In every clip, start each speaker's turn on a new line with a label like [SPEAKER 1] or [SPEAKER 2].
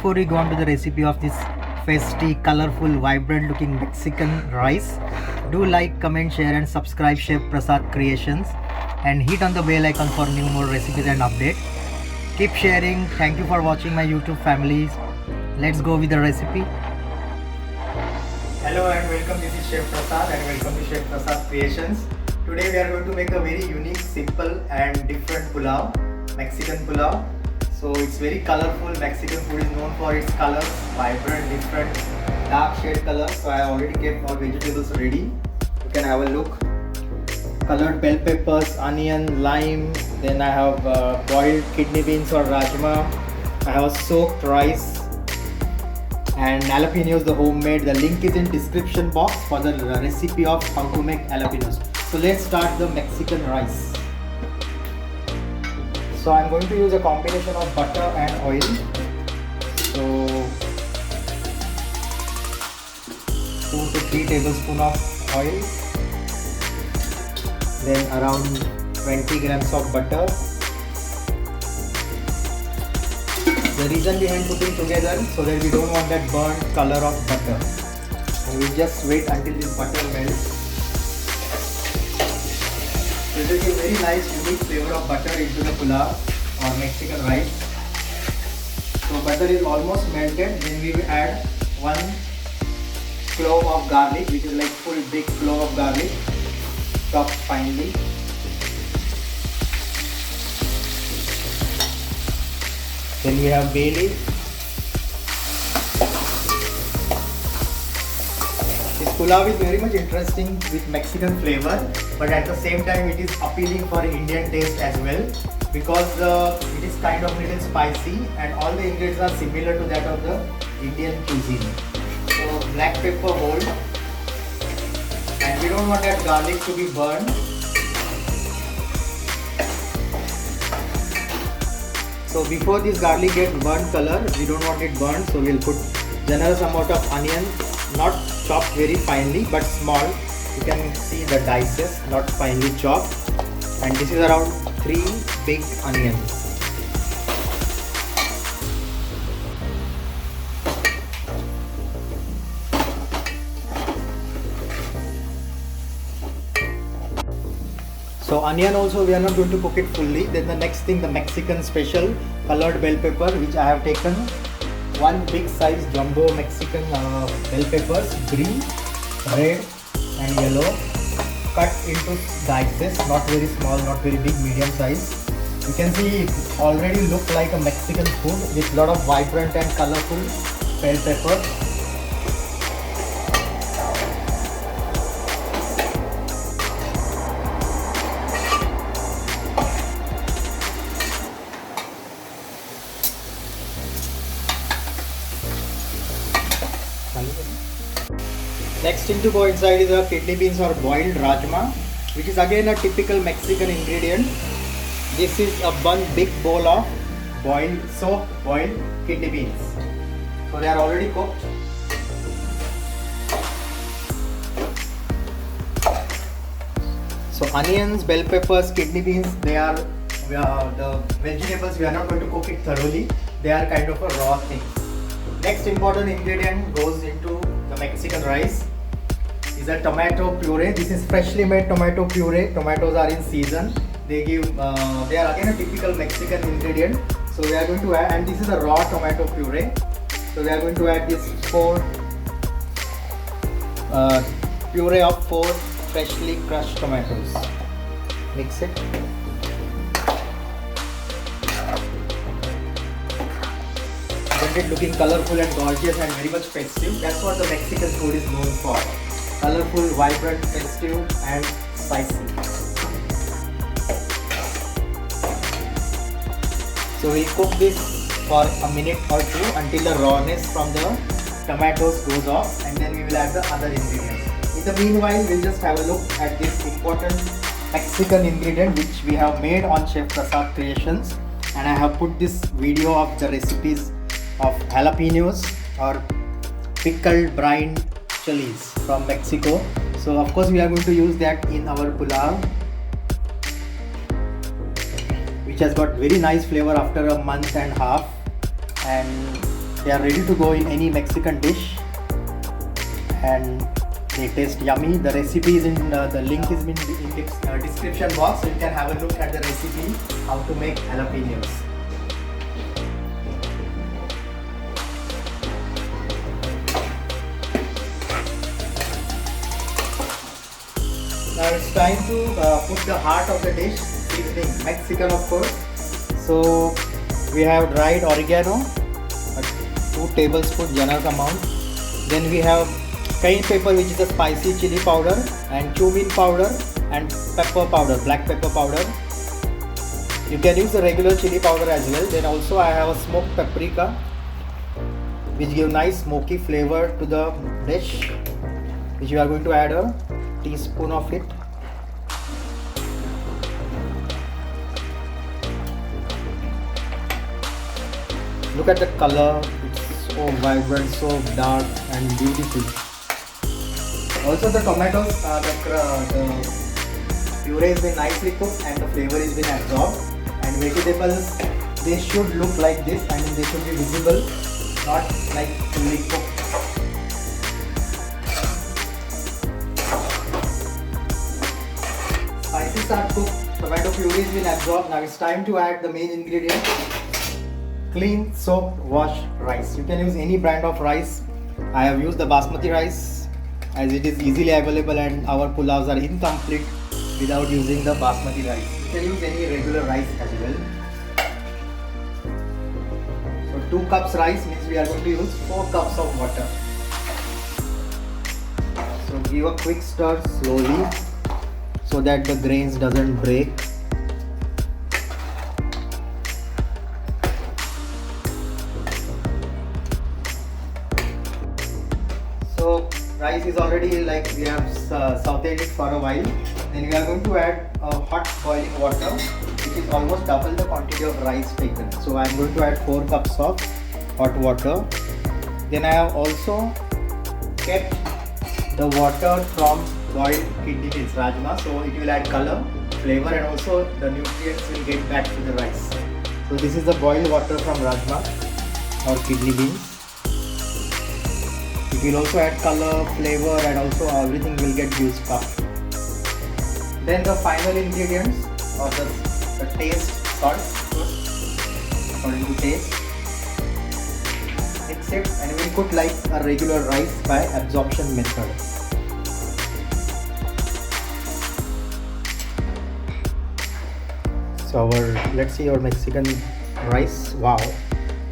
[SPEAKER 1] before we go on to the recipe of this festy, colorful, vibrant looking Mexican rice, do like, comment, share and subscribe Chef Prasad Creations and hit on the bell icon for new more recipes and updates. Keep sharing. Thank you for watching my YouTube families. Let's go with the recipe. Hello and welcome. This is Chef Prasad and welcome to Chef Prasad Creations. Today we are going to make a very unique, simple and different pulao, Mexican pulao. So it's very colorful. Mexican food is known for its colors, vibrant, different, dark shade colors. So I already kept all vegetables ready. You can have a look. Colored bell peppers, onion, lime. Then I have boiled kidney beans or rajma. I have soaked rice and jalapenos, the homemade. The link is in description box for the recipe of how to make jalapenos. So let's start the Mexican rice. So I'm going to use a combination of butter and oil. So 2 to 3 tablespoons of oil. Then around 20 grams of butter. The reason behind putting together so that we don't want that burnt color of butter. And we just wait until this butter melts. This will give very nice unique flavor of butter into the pulao or Mexican rice. So butter is almost melted. Then we will add 1 clove of garlic, which is like full big clove of garlic, chopped finely. Then we have bay leaf. This pulao is very much interesting with Mexican flavor, but at the same time it is appealing for Indian taste as well, because it is kind of little spicy and all the ingredients are similar to that of the Indian cuisine. So black pepper whole, and we don't want that garlic to be burned. So before this garlic gets burnt color, we don't want it burned, so we'll put generous amount of onion, not chopped very finely but small. You can see the dices, not finely chopped, and this is around 3 big onions. So onion also we are not going to cook it fully. Then the next thing, the Mexican special colored bell pepper, which I have taken 1 big size jumbo Mexican bell peppers, green, red and yellow, cut into dices, not very small, not very big, medium size. You can see it already look like a Mexican food with lot of vibrant and colorful bell peppers. Next thing to go inside is our kidney beans or boiled rajma, which is again a typical Mexican ingredient. This is a 1 big bowl of soaked boiled kidney beans. So they are already cooked. So onions, bell peppers, kidney beans, they are the vegetables. We are not going to cook it thoroughly. They are kind of a raw thing. Next important ingredient goes into the Mexican rice is a tomato puree. This is freshly made tomato puree. Tomatoes are in season. They are again a typical Mexican ingredient. So we are going to add, and this is a raw tomato puree. So we are going to add this puree of 4 freshly crushed tomatoes. Mix it. It looking colorful and gorgeous and very much festive. That's what the Mexican food is known for. Colorful, vibrant, festive and spicy. So we cook this for a minute or 2 until the rawness from the tomatoes goes off, and then we will add the other ingredients. In the meanwhile, we'll just have a look at this important Mexican ingredient which we have made on Chef Prasad Creations, and I have put this video of the recipes of jalapenos or pickled brine chilies from Mexico. So of course we are going to use that in our pulao, which has got very nice flavor after a month and a half, and They are ready to go in any Mexican dish and they taste yummy. The recipe is in the link is in the description box, so you can have a look at the recipe how to make jalapenos. Now it's time to put the heart of the dish, seasoning, Mexican of course. So we have dried oregano, 2 tablespoons generous amount. Then we have cayenne pepper, which is a spicy chili powder, and cumin powder and pepper powder, black pepper powder. You can use the regular chili powder as well. Then also I have a smoked paprika, which give nice smoky flavor to the dish, which you are going to add a teaspoon of it. Look at the color, it's so vibrant, so dark and beautiful. Also the tomatoes, the puree has been nicely cooked and the flavor has been absorbed. And vegetables, they should look like this and they should be visible, not like fully cooked. Spices are cooked, tomato puree has been absorbed. Now it's time to add the main ingredient. Clean, soaked, washed rice. You can use any brand of rice. I have used the basmati rice as it is easily available and our pulavs are incomplete without using the basmati rice. You can use any regular rice as well. So 2 cups rice means we are going to use 4 cups of water. So give a quick stir slowly so that the grains doesn't break. So rice is already like we have sauteed it for a while. Then we are going to add hot boiling water, which is almost double the quantity of rice taken. So I am going to add 4 cups of hot water. Then I have also kept the water from boiled kidney beans, rajma, so it will add color, flavor and also the nutrients will get back to the rice. So this is the boiled water from rajma or kidney beans. It will also add color, flavor and also everything will get used up. Then the final ingredients of the taste, salt according to taste. Mix it and we will cook like a regular rice by absorption method. So let's see our Mexican rice. Wow.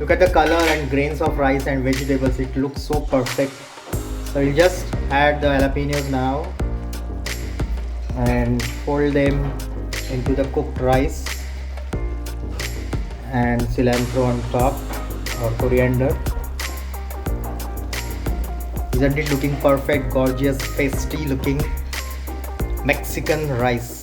[SPEAKER 1] Look at the color and grains of rice and vegetables. It looks so perfect. So we'll just add the jalapenos now and fold them into the cooked rice and cilantro on top or coriander. Isn't it looking perfect, gorgeous, tasty looking Mexican rice?